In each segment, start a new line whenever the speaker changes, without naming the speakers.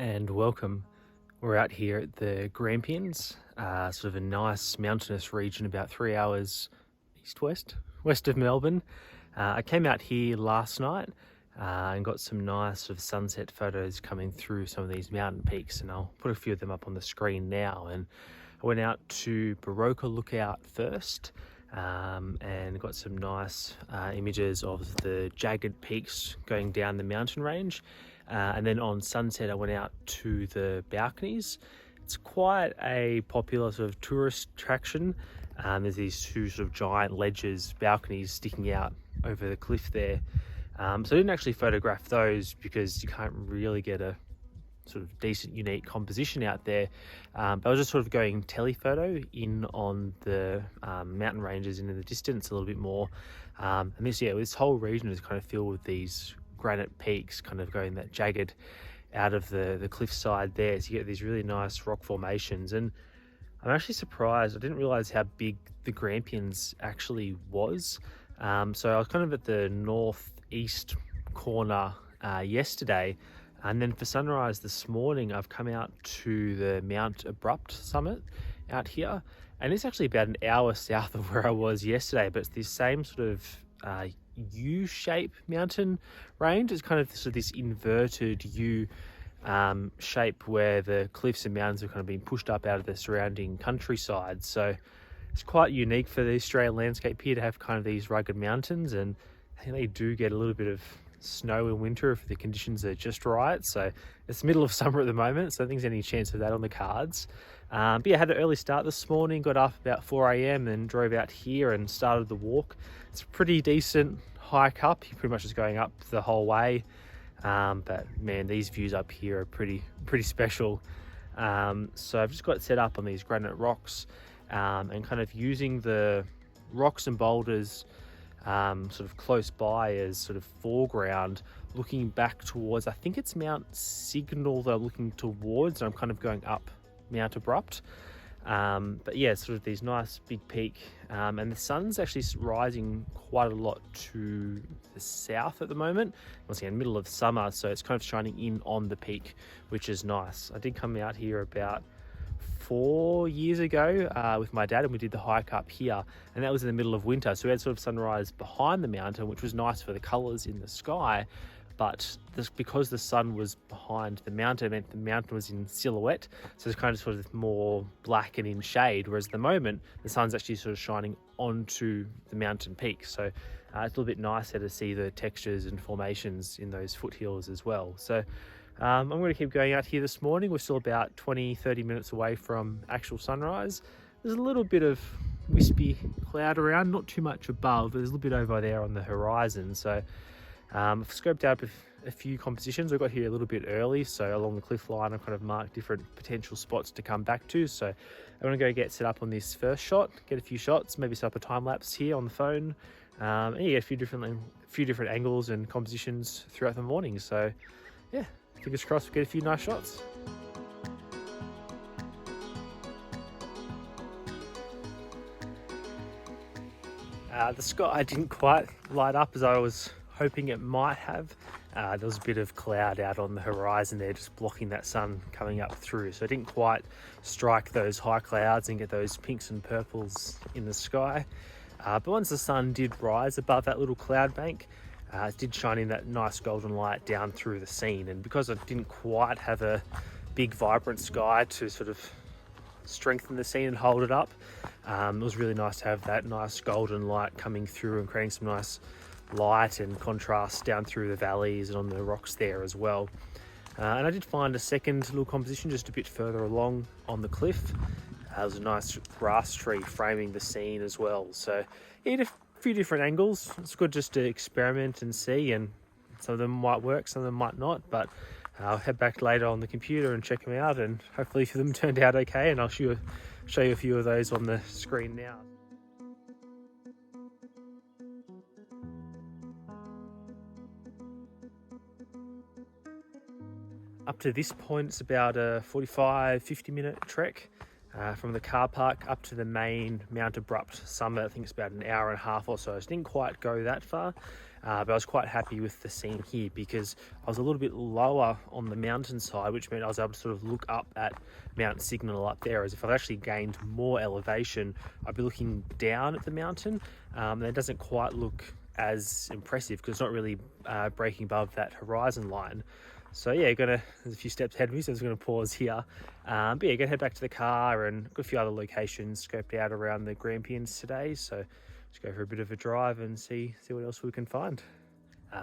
And welcome. We're out here at the Grampians, sort of a nice mountainous region about 3 hours west of Melbourne. I came out here last night and got some nice sort of sunset photos coming through some of these mountain peaks, and I'll put a few of them up on the screen now. And I went out to Boroka Lookout first and got some nice images of the jagged peaks going down the mountain range. And then on sunset, I went out to the Balconies. It's quite a popular sort of tourist attraction. There's these two sort of giant ledges, balconies sticking out over the cliff there. So I didn't actually photograph those because you can't really get a sort of decent, unique composition out there. But I was just sort of going telephoto in on the mountain ranges and in the distance a little bit more. And this whole region is kind of filled with these granite peaks kind of going that jagged out of the cliffside there, so you get these really nice rock formations. And I'm actually surprised, I didn't realize how big the Grampians actually was. So I was kind of at the northeast corner yesterday, and then for sunrise this morning I've come out to the Mt Abrupt summit out here, and it's actually about an hour south of where I was yesterday, but it's this same sort of U-shape mountain range. It's kind of this inverted U shape where the cliffs and mountains have kind of been pushed up out of the surrounding countryside. So it's quite unique for the Australian landscape here to have kind of these rugged mountains, and I think they do get a little bit of snow in winter if the conditions are just right. So it's the middle of summer at the moment, so I don't think there's any chance of that on the cards. But yeah, I had an early start this morning, got up about 4 a.m. and drove out here and started the walk. It's a pretty decent hike up. You're pretty much just going up the whole way. But man, these views up here are pretty special. So I've just got it set up on these granite rocks and kind of using the rocks and boulders sort of close by as sort of foreground, looking back towards, I think it's Mount Signal that I'm looking towards, and I'm kind of going up Mt Abrupt. But yeah, sort of these nice big peak, and the sun's actually rising quite a lot to the south at the moment. Once again, middle of summer, so it's kind of shining in on the peak, which is nice. I did come out here about 4 years ago with my dad, and we did the hike up here, and that was in the middle of winter, so we had sort of sunrise behind the mountain, which was nice for the colors in the sky. But because the sun was behind the mountain, it meant the mountain was in silhouette, so it's kind of sort of more black and in shade, whereas at the moment the sun's actually sort of shining onto the mountain peak. So it's a little bit nicer to see the textures and formations in those foothills as well. So I'm going to keep going out here this morning. We're still about 20-30 minutes away from actual sunrise. There's a little bit of wispy cloud around, not too much above, but there's a little bit over there on the horizon. So I've scoped out a few compositions. I got here a little bit early, so along the cliff line I've kind of marked different potential spots to come back to. So I'm going to go get set up on this first shot, get a few shots, maybe set up a time lapse here on the phone, and you get a few different angles and compositions throughout the morning. So yeah, fingers crossed we get a few nice shots. The sky didn't quite light up as I was hoping it might have. There was a bit of cloud out on the horizon there, just blocking that sun coming up through, so it didn't quite strike those high clouds and get those pinks and purples in the sky. But once the sun did rise above that little cloud bank, it did shine in that nice golden light down through the scene. And because I didn't quite have a big vibrant sky to sort of strengthen the scene and hold it up, it was really nice to have that nice golden light coming through and creating some nice light and contrast down through the valleys and on the rocks there as well. And I did find a second little composition just a bit further along on the cliff. There was a nice grass tree framing the scene as well. So yeah, a few different angles. It's good just to experiment and see, and some of them might work, some of them might not, but I'll head back later on the computer and check them out, and hopefully a few of them turned out okay, and I'll show you a few of those on the screen now. Up to this point, it's about a 45-50 minute trek from the car park up to the main Mt Abrupt summit. I think it's about an hour and a half or so. I didn't quite go that far. but I was quite happy with the scene here because I was a little bit lower on the mountainside, which meant I was able to sort of look up at Mount Signal up there, as if I've actually gained more elevation, I'd be looking down at the mountain, and it doesn't quite look as impressive because it's not really breaking above that horizon line. So yeah, there's a few steps ahead of me, so I'm just going to pause here. But yeah, gonna head back to the car and got a few other locations scoped out around the Grampians today. So just go for a bit of a drive and see what else we can find.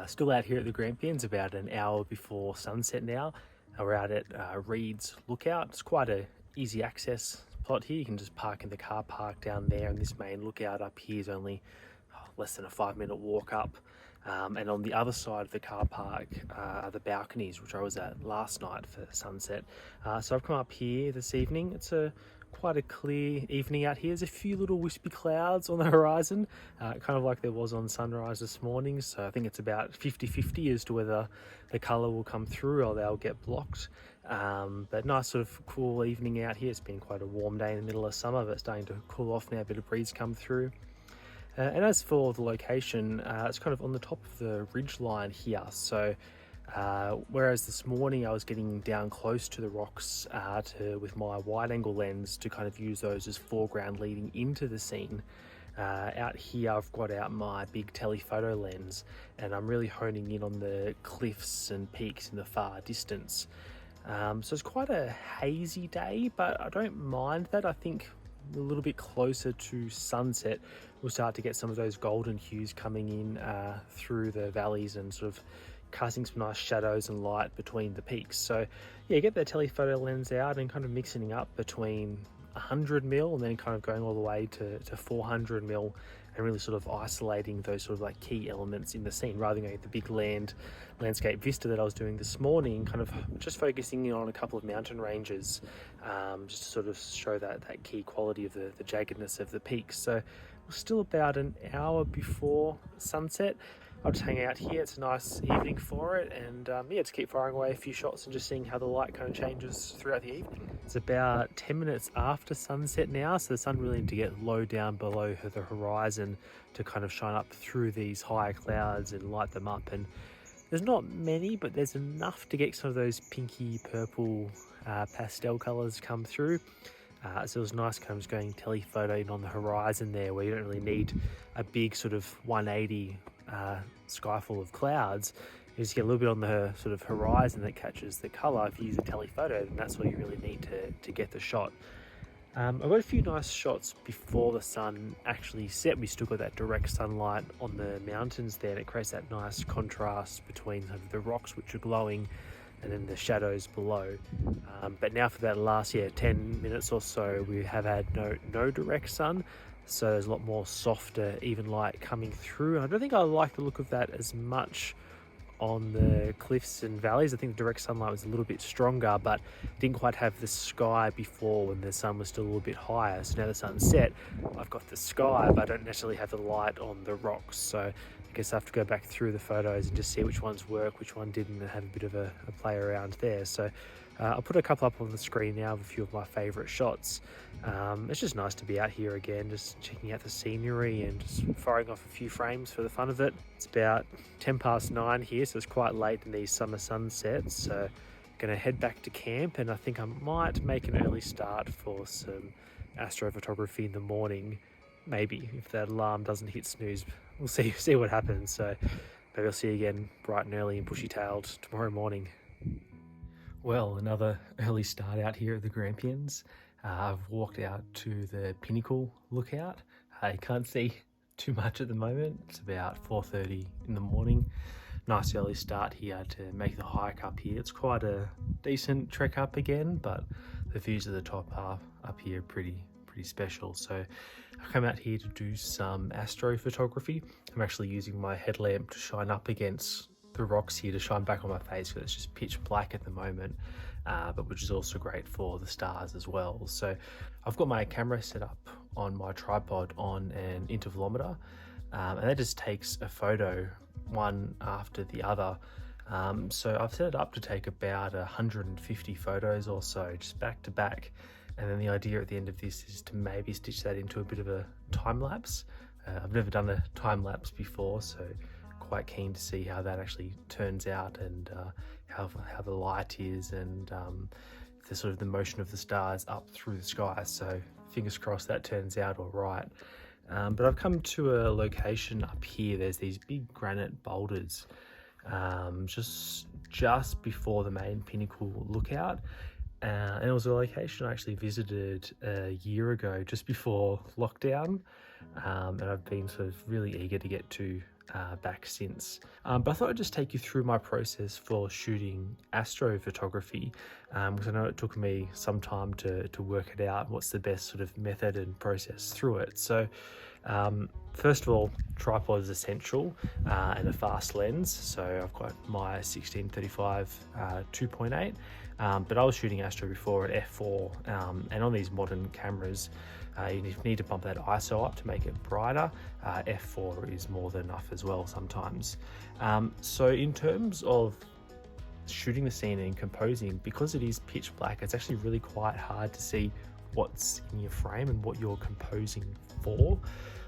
Still out here at the Grampians, about an hour before sunset now. We're out at Reed's Lookout. It's quite a easy access plot here. You can just park in the car park down there, and this main lookout up here is only less than a 5-minute walk up. And on the other side of the car park are the Balconies, which I was at last night for sunset. So I've come up here this evening. It's quite a clear evening out here. There's a few little wispy clouds on the horizon, kind of like there was on sunrise this morning. So I think it's about 50-50 as to whether the colour will come through or they'll get blocked. But nice sort of cool evening out here. It's been quite a warm day in the middle of summer, but it's starting to cool off now, a bit of breeze come through. And as for the location, it's kind of on the top of the ridge line here. So whereas this morning I was getting down close to the rocks with my wide angle lens to kind of use those as foreground leading into the scene, out here I've got out my big telephoto lens and I'm really honing in on the cliffs and peaks in the far distance. So it's quite a hazy day, but I don't mind that. I think a little bit closer to sunset we'll start to get some of those golden hues coming in through the valleys and sort of casting some nice shadows and light between the peaks. So yeah, get the telephoto lens out and kind of mixing up between 100mm and then kind of going all the way to 400mm and really sort of isolating those sort of like key elements in the scene rather than going the big landscape vista that I was doing this morning, kind of just focusing in on a couple of mountain ranges, just to sort of show that key quality of the jaggedness of the peaks. So we're still about an hour before sunset. I'll just hang out here. It's a nice evening for it, and yeah, just keep firing away a few shots and just seeing how the light kind of changes throughout the evening. It's about 10 minutes after sunset now, so the sun really needs to get low down below the horizon to kind of shine up through these higher clouds and light them up. And there's not many, but there's enough to get some of those pinky purple pastel colours come through. So it was nice kind of just going telephoto in on the horizon there, where you don't really need a big sort of 180 sky full of clouds. You just get a little bit on the sort of horizon that catches the colour. If you use a telephoto, then that's what you really need to get the shot. I've got a few nice shots before the sun actually set. We still got that direct sunlight on the mountains there, and it creates that nice contrast between the rocks which are glowing and then the shadows below. But now for that last 10 minutes or so, we have had no direct sun, so there's a lot more softer, even light coming through. I don't think I like the look of that as much on the cliffs and valleys. I think the direct sunlight was a little bit stronger, but didn't quite have the sky before when the sun was still a little bit higher. So now the sun's set, I've got the sky, but I don't necessarily have the light on the rocks. So I guess I have to go back through the photos and just see which ones work, which one didn't, and have a bit of a play around there. So I'll put a couple up on the screen now of a few of my favourite shots. It's just nice to be out here again, just checking out the scenery and just firing off a few frames for the fun of it. It's about 9:10 here, so it's quite late in these summer sunsets. So gonna head back to camp, and I think I might make an early start for some astrophotography in the morning. Maybe, if that alarm doesn't hit snooze. We'll see what happens. So maybe I'll see you again bright and early and bushy-tailed tomorrow morning. Well, another early start out here at the Grampians. I've walked out to the Pinnacle Lookout. You can't see too much at the moment. It's about 4:30 in the morning. Nice early start here to make the hike up here. It's quite a decent trek up again, but the views at the top are up here pretty special. So I come out here to do some astrophotography. I'm actually using my headlamp to shine up against the rocks here to shine back on my face because it's just pitch black at the moment, but which is also great for the stars as well. So I've got my camera set up on my tripod on an intervalometer, and that just takes a photo one after the other. So I've set it up to take about 150 photos or so, just back to back. And then the idea at the end of this is to maybe stitch that into a bit of a time lapse. I've never done a time lapse before, so quite keen to see how that actually turns out, and how the light is, and the sort of the motion of the stars up through the sky. So fingers crossed that turns out all right. But I've come to a location up here. There's these big granite boulders just before the main Pinnacle Lookout. And it was a location I actually visited a year ago, just before lockdown, and I've been sort of really eager to get to back since. But I thought I'd just take you through my process for shooting astrophotography, because I know it took me some time to work it out, what's the best sort of method and process through it. So first of all, tripod is essential, and a fast lens. So I've got my 16-35 2.8, but I was shooting astro before at f4, and on these modern cameras you need to bump that ISO up to make it brighter. F4 is more than enough as well sometimes. So in terms of shooting the scene and composing, because it is pitch black, it's actually really quite hard to see what's in your frame and what you're composing for.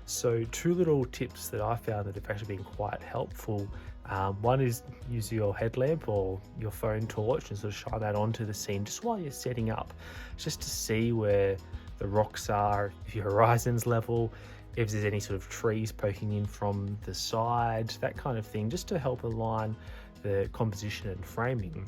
So two little tips that I found that have actually been quite helpful. One is use your headlamp or your phone torch and sort of shine that onto the scene just while you're setting up, just to see where the rocks are, if your horizon's level, if there's any sort of trees poking in from the side, that kind of thing, just to help align the composition and framing.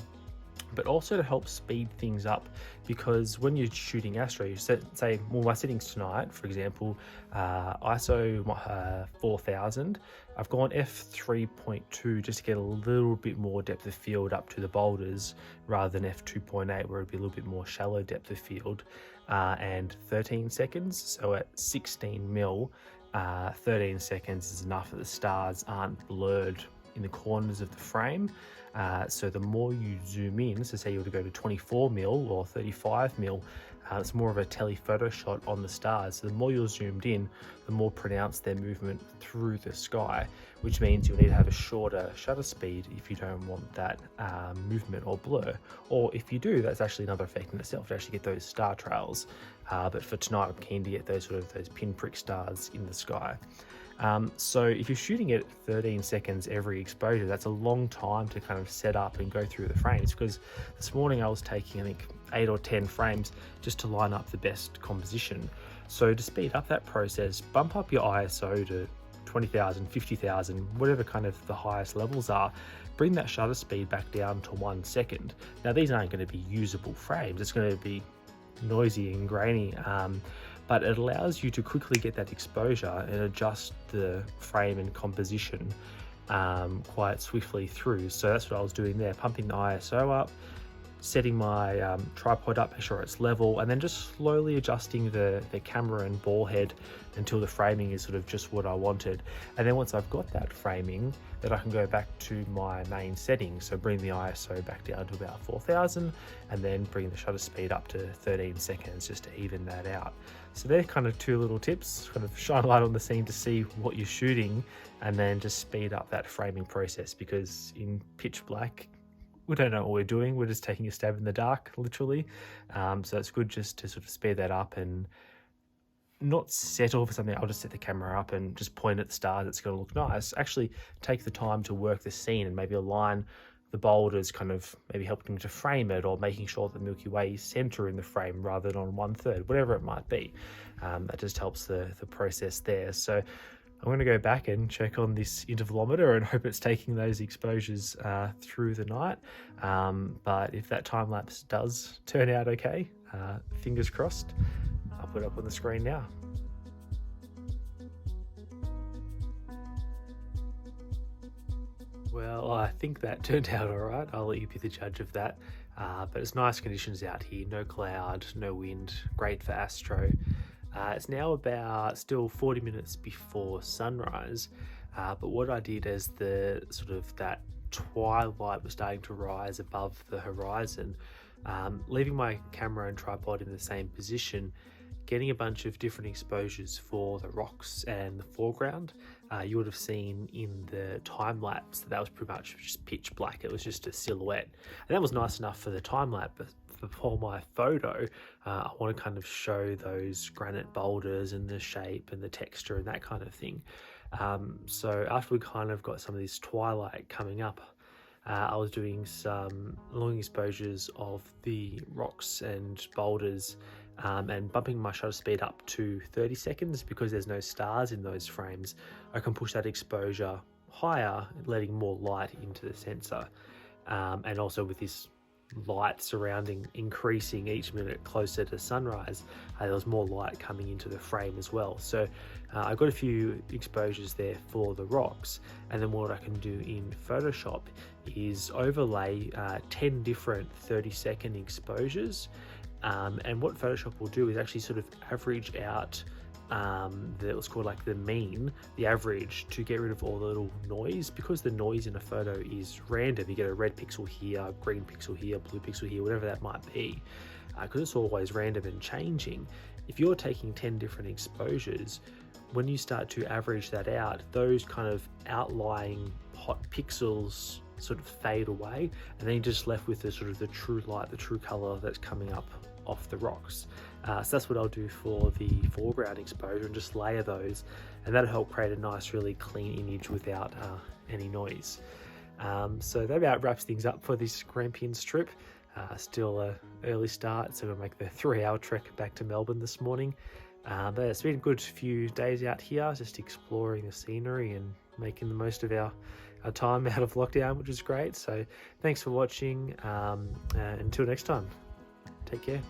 But also to help speed things up, because when you're shooting astro, you say, well, my settings tonight, for example, ISO 4000, I've gone f3.2 just to get a little bit more depth of field up to the boulders, rather than f2.8 where it'd be a little bit more shallow depth of field, and 13 seconds. So at 16 mil, 13 seconds is enough that the stars aren't blurred in the corners of the frame. So the more you zoom in, so say you were to go to 24 mil or 35 mil, it's more of a telephoto shot on the stars. So the more you're zoomed in, the more pronounced their movement through the sky, which means you'll need to have a shorter shutter speed if you don't want that movement or blur. Or if you do, that's actually another effect in itself, to actually get those star trails. But for tonight, I'm keen to get those pinprick stars in the sky. So if you're shooting at 13 seconds every exposure, that's a long time to kind of set up and go through the frames, because this morning I was taking, I think, 8 or 10 frames just to line up the best composition. So to speed up that process, bump up your ISO to 20,000, 50,000, whatever kind of the highest levels are. Bring that shutter speed back down to 1 second. Now these aren't going to be usable frames, it's going to be noisy and grainy, but it allows you to quickly get that exposure and adjust the frame and composition quite swiftly through. So that's what I was doing there, pumping the ISO up, setting my tripod up, make sure it's level, and then just slowly adjusting the camera and ball head until the framing is sort of just what I wanted. And then once I've got that framing, then I can go back to my main settings. So bring the ISO back down to about 4000, and then bring the shutter speed up to 13 seconds just to even that out. So they're kind of two little tips, kind of shine a light on the scene to see what you're shooting, and then just speed up that framing process, because in pitch black, we don't know what we're doing. We're just taking a stab in the dark, literally. So it's good just to sort of speed that up and not settle for something. I'll just set the camera up and just point at the stars. It's going to look nice. Actually take the time to work the scene and maybe align the boulders, kind of maybe helping to frame it, or making sure that the Milky Way is center in the frame rather than on 1/3, whatever it might be. That just helps the process there. So I'm going to go back and check on this intervalometer and hope it's taking those exposures through the night. But if that time lapse does turn out okay, fingers crossed, I'll put it up on the screen now. Well, I think that turned out all right. I'll let you be the judge of that. But it's nice conditions out here, no cloud, no wind, great for astro. It's now about still 40 minutes before sunrise, but what I did as the sort of that twilight was starting to rise above the horizon, leaving my camera and tripod in the same position, getting a bunch of different exposures for the rocks and the foreground. You would have seen in the time lapse that was pretty much just pitch black. It was just a silhouette, and that was nice enough for the time lapse. But for my photo, I want to kind of show those granite boulders and the shape and the texture and that kind of thing. So after we kind of got some of this twilight coming up, I was doing some long exposures of the rocks and boulders, and bumping my shutter speed up to 30 seconds because there's no stars in those frames. I can push that exposure higher, letting more light into the sensor, and also with this light surrounding increasing each minute closer to sunrise, there was more light coming into the frame as well. So I got a few exposures there for the rocks, and then what I can do in Photoshop is overlay 10 different 30-second exposures, and what Photoshop will do is actually sort of average out what's called like the mean, the average, to get rid of all the little noise, because the noise in a photo is random. You get a red pixel here, green pixel here, blue pixel here, whatever that might be, because it's always random and changing. If you're taking 10 different exposures, when you start to average that out, those kind of outlying hot pixels sort of fade away, and then you're just left with the sort of the true light, the true color that's coming up off the rocks. So that's what I'll do for the foreground exposure, and just layer those, and that'll help create a nice, really clean image without any noise. So that about wraps things up for this Grampians trip. Still an early start, so we'll make the 3-hour trek back to Melbourne this morning. But it's been a good few days out here, just exploring the scenery and making the most of our time out of lockdown, which is great. So thanks for watching. Until next time, take care.